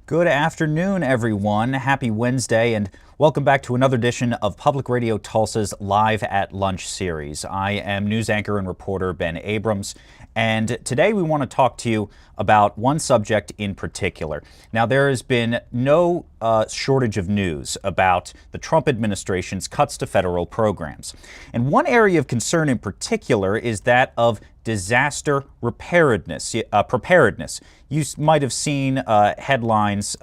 Good afternoon, everyone. Happy Wednesday, and welcome back to another edition of Public Radio Tulsa's Live at Lunch series. I am news anchor and reporter Ben Abrams, and today we want to talk to you about one subject in particular. Now, there has been no shortage of news about the Trump administration's cuts to federal programs. And one area of concern in particular is that of disaster preparedness. You might have seen headlines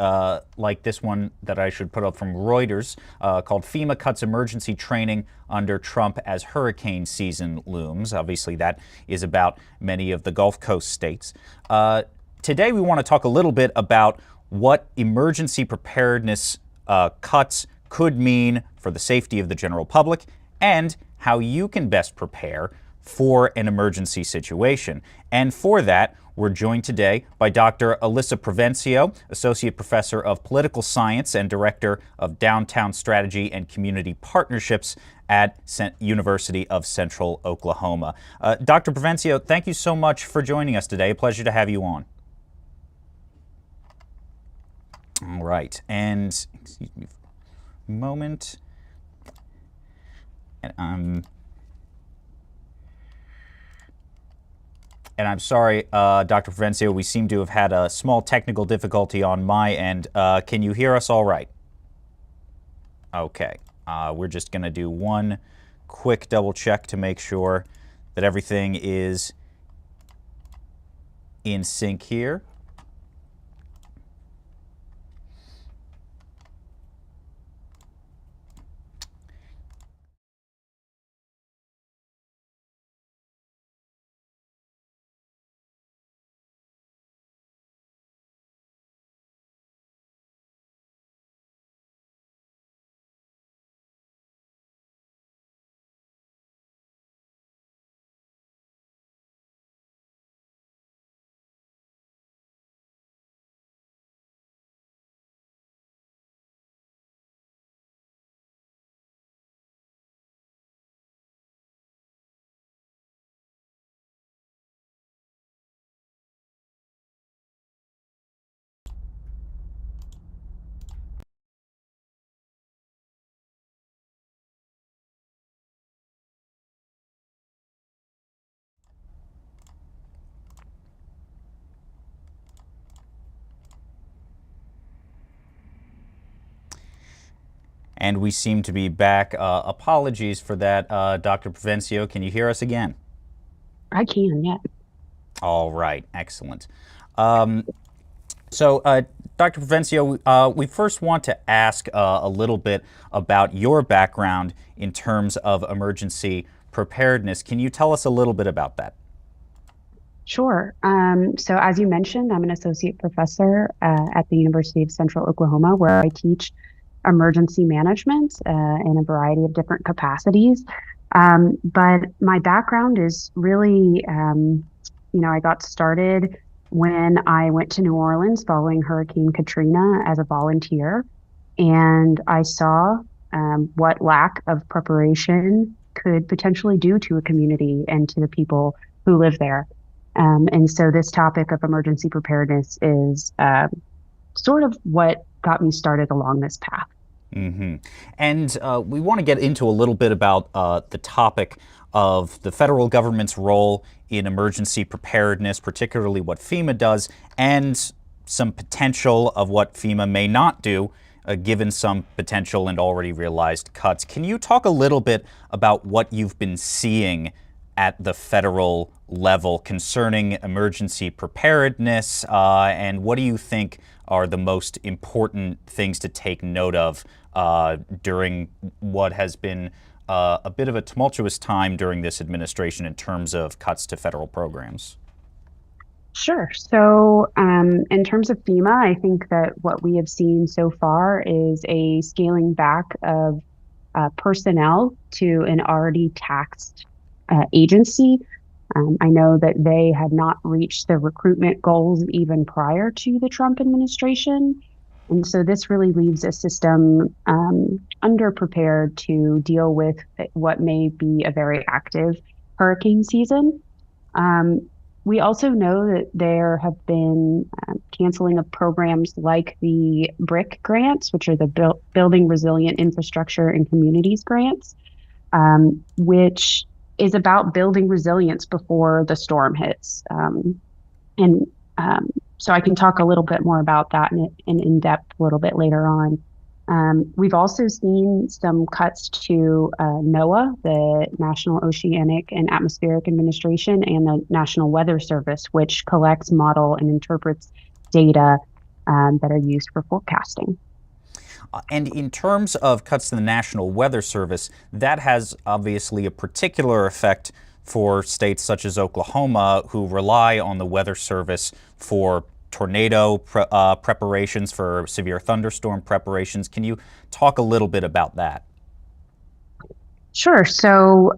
like this one that I should put up from Reuters called FEMA Cuts Emergency Training Under Trump as Hurricane Season Looms. Obviously, that is about many of the Gulf Coast states. Today, we want to talk a little bit about what emergency preparedness cuts could mean for the safety of the general public and how you can best prepare for an emergency situation. And for that, we're joined today by Dr. Alyssa Provencio, Associate Professor of Political Science and Director of Downtown Strategy and Community Partnerships at University of Central Oklahoma. Dr. Provencio, thank you so much for joining us today. A pleasure to have you on. All right, and excuse me for a moment. And I'm sorry, Dr. Provencio, we seem to have had a small technical difficulty on my end. Can you hear us all right? Okay. We're just going to do one quick double check to make sure that everything is in sync here. And we seem to be back. Apologies for that, Dr. Provencio. Can you hear us again? I can, yeah. All right, excellent. So, Dr. Provencio, we first want to ask a little bit about your background in terms of emergency preparedness. Can you tell us a little bit about that? Sure. So as you mentioned, I'm an associate professor at the University of Central Oklahoma, where I teach emergency management in a variety of different capacities. But my background is really, I got started when I went to New Orleans following Hurricane Katrina as a volunteer, and I saw what lack of preparation could potentially do to a community and to the people who live there. And so this topic of emergency preparedness is sort of what got me started along this path. Mm-hmm. And we want to get into a little bit about the topic of the federal government's role in emergency preparedness, particularly what FEMA does, and some potential of what FEMA may not do, given some potential and already realized cuts. Can you talk a little bit about what you've been seeing at the federal level concerning emergency preparedness, and what do you think are the most important things to take note of during what has been a bit of a tumultuous time during this administration in terms of cuts to federal programs? Sure. So, in terms of FEMA, I think that what we have seen so far is a scaling back of personnel to an already taxed agency. I know that they had not reached the recruitment goals even prior to the Trump administration. And so this really leaves a system underprepared to deal with what may be a very active hurricane season. Um, We also know that there have been canceling of programs like the BRIC grants, which are the Building Resilient Infrastructure and Communities grants, which is about building resilience before the storm hits. And so I can talk a little bit more about that in depth a little bit later on. We've also seen some cuts to NOAA, the National Oceanic and Atmospheric Administration, and the National Weather Service, which collects, model, and interprets data that are used for forecasting. And in terms of cuts to the National Weather Service, that has obviously a particular effect for states such as Oklahoma, who rely on the Weather Service for tornado preparations, for severe thunderstorm preparations. Can you talk a little bit about that? Sure. So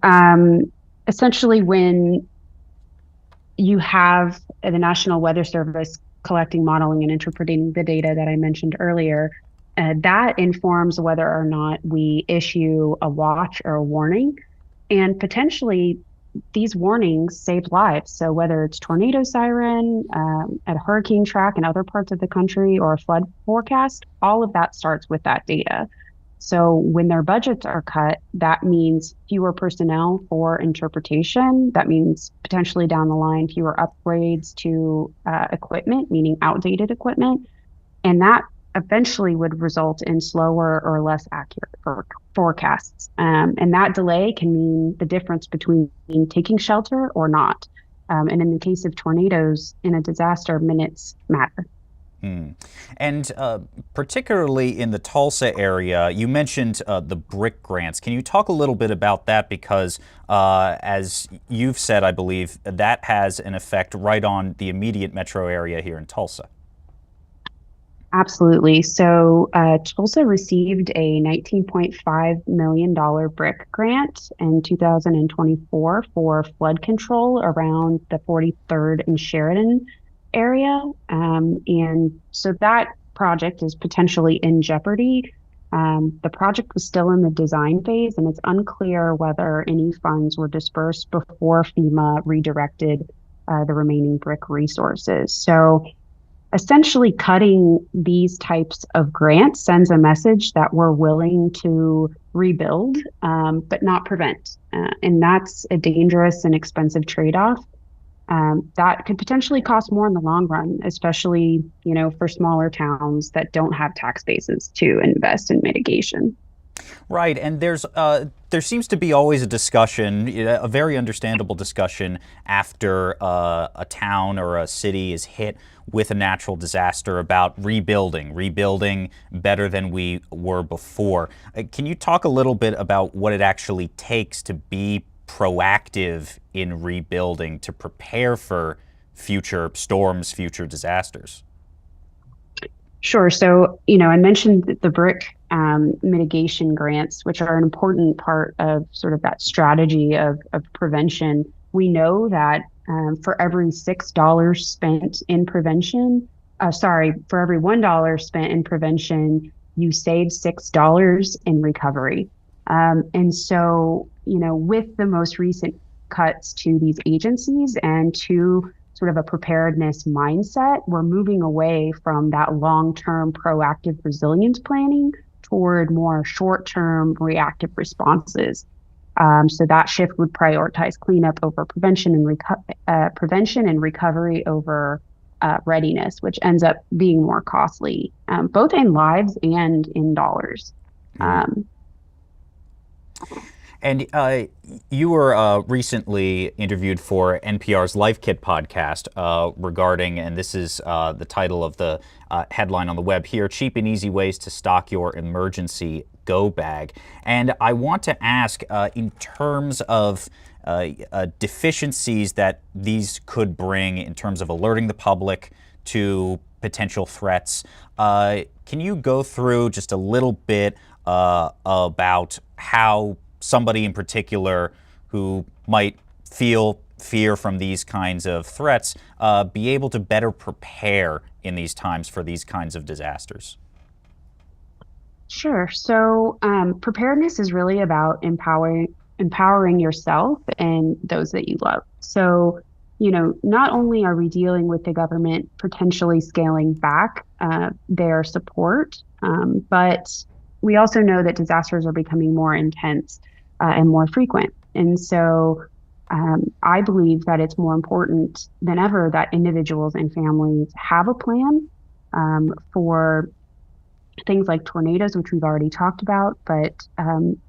essentially, when you have the National Weather Service collecting, modeling, and interpreting the data that I mentioned earlier, that informs whether or not we issue a watch or a warning. And potentially, these warnings save lives. So whether it's tornado siren at a hurricane track in other parts of the country or a flood forecast, all of that starts with that data. So when their budgets are cut, that means fewer personnel for interpretation. That means potentially down the line, fewer upgrades to equipment, meaning outdated equipment. And that eventually would result in slower or less accurate forecasts. And that delay can mean the difference between taking shelter or not. And in the case of tornadoes in a disaster, minutes matter. Hmm. And particularly in the Tulsa area, you mentioned the BRIC grants. Can you talk a little bit about that? Because as you've said, I believe that has an effect right on the immediate metro area here in Tulsa. Absolutely. So Tulsa received a $19.5 million BRIC grant in 2024 for flood control around the 43rd and Sheridan area. And so that project is potentially in jeopardy. The project was still in the design phase, and it's unclear whether any funds were dispersed before FEMA redirected the remaining BRIC resources. So essentially, cutting these types of grants sends a message that we're willing to rebuild, but not prevent. And that's a dangerous and expensive trade-off that could potentially cost more in the long run, especially, for smaller towns that don't have tax bases to invest in mitigation. Right, and there seems to be always a discussion, a very understandable discussion after a town or a city is hit with a natural disaster about rebuilding better than we were before. Can you talk a little bit about what it actually takes to be proactive in rebuilding, to prepare for future storms, future disasters? Sure. So, I mentioned the BRIC mitigation grants, which are an important part of sort of that strategy of prevention. We know that for every $6 spent in prevention, for every $1 spent in prevention, you save $6 in recovery. And so, with the most recent cuts to these agencies and to sort of a preparedness mindset, we're moving away from that long-term proactive resilience planning toward more short-term reactive responses. So that shift would prioritize cleanup over prevention and recovery over readiness, which ends up being more costly, both in lives and in dollars. Um, And you were recently interviewed for NPR's Life Kit podcast regarding, and this is the title of the headline on the web here, Cheap and Easy Ways to Stock Your Emergency Go Bag. And I want to ask, in terms of deficiencies that these could bring in terms of alerting the public to potential threats, can you go through just a little bit about how somebody in particular who might feel fear from these kinds of threats be able to better prepare in these times for these kinds of disasters? Sure. So preparedness is really about empowering yourself and those that you love. So, not only are we dealing with the government potentially scaling back their support, but we also know that disasters are becoming more intense and more frequent. And so I believe that it's more important than ever that individuals and families have a plan for things like tornadoes, which we've already talked about. But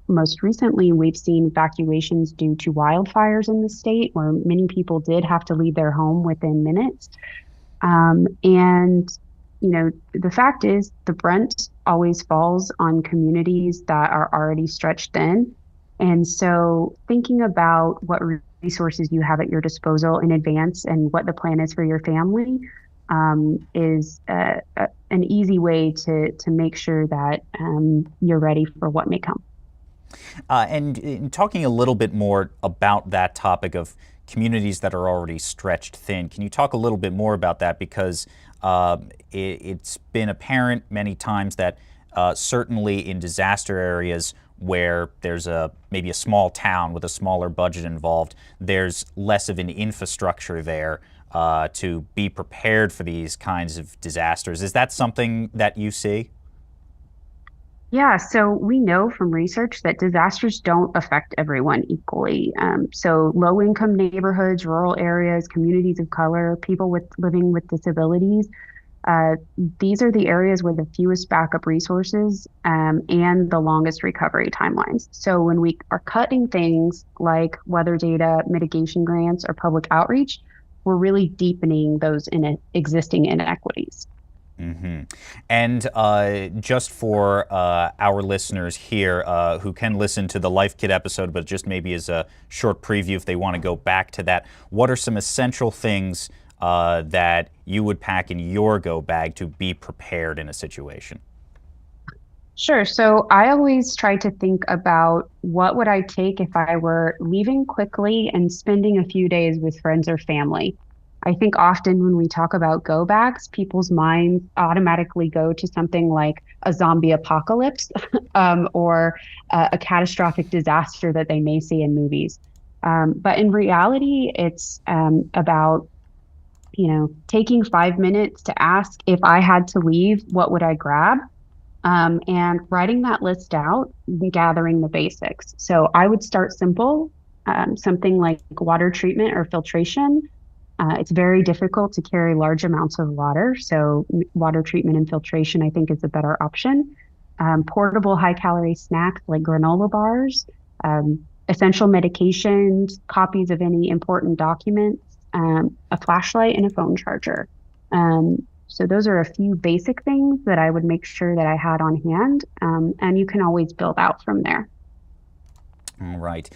most recently, we've seen evacuations due to wildfires in the state where many people did have to leave their home within minutes. And, the fact is, the brunt always falls on communities that are already stretched thin. And so, thinking about what resources you have at your disposal in advance and what the plan is for your family is an easy way to make sure that you're ready for what may come. And in talking a little bit more about that topic of communities that are already stretched thin, can you talk a little bit more about that? Because it's been apparent many times that certainly in disaster areas where there's maybe a small town with a smaller budget involved, there's less of an infrastructure there to be prepared for these kinds of disasters. Is that something that you see? Yeah, so we know from research that disasters don't affect everyone equally. So low income neighborhoods, rural areas, communities of color, people living with disabilities, uh, these are the areas with the fewest backup resources and the longest recovery timelines. So when we are cutting things like weather data, mitigation grants, or public outreach, we're really deepening those existing inequities. Mm-hmm. And just for our listeners here who can listen to the Life Kit episode, but just maybe as a short preview if they want to go back to that, what are some essential things that you would pack in your go bag to be prepared in a situation? Sure. So I always try to think about what would I take if I were leaving quickly and spending a few days with friends or family. I think often when we talk about go bags, people's minds automatically go to something like a zombie apocalypse or a catastrophic disaster that they may see in movies. But in reality, it's about taking 5 minutes to ask if I had to leave, what would I grab? And writing that list out, and gathering the basics. So I would start simple, something like water treatment or filtration. It's very difficult to carry large amounts of water, so water treatment and filtration, I think, is a better option. Portable high calorie snacks like granola bars, essential medications, copies of any important documents, a flashlight, and a phone charger. So those are a few basic things that I would make sure that I had on hand, and you can always build out from there. All right.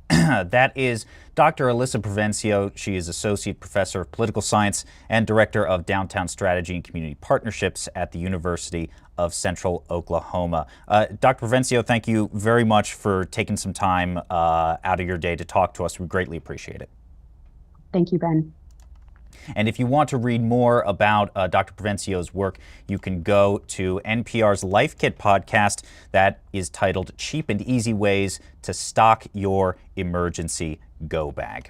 That is Dr. Alyssa Provencio. She is Associate Professor of Political Science and Director of Downtown Strategy and Community Partnerships at the University of Central Oklahoma. Dr. Provencio, thank you very much for taking some time out of your day to talk to us. We greatly appreciate it. Thank you, Ben. And if you want to read more about Dr. Provencio's work, you can go to NPR's Life Kit podcast that is titled Cheap and Easy Ways to Stock Your Emergency Go Bag.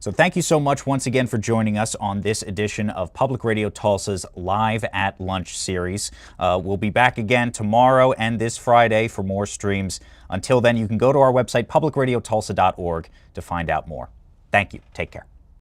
So thank you so much once again for joining us on this edition of Public Radio Tulsa's Live at Lunch series. We'll be back again tomorrow and this Friday for more streams. Until then, you can go to our website, publicradiotulsa.org, to find out more. Thank you. Take care.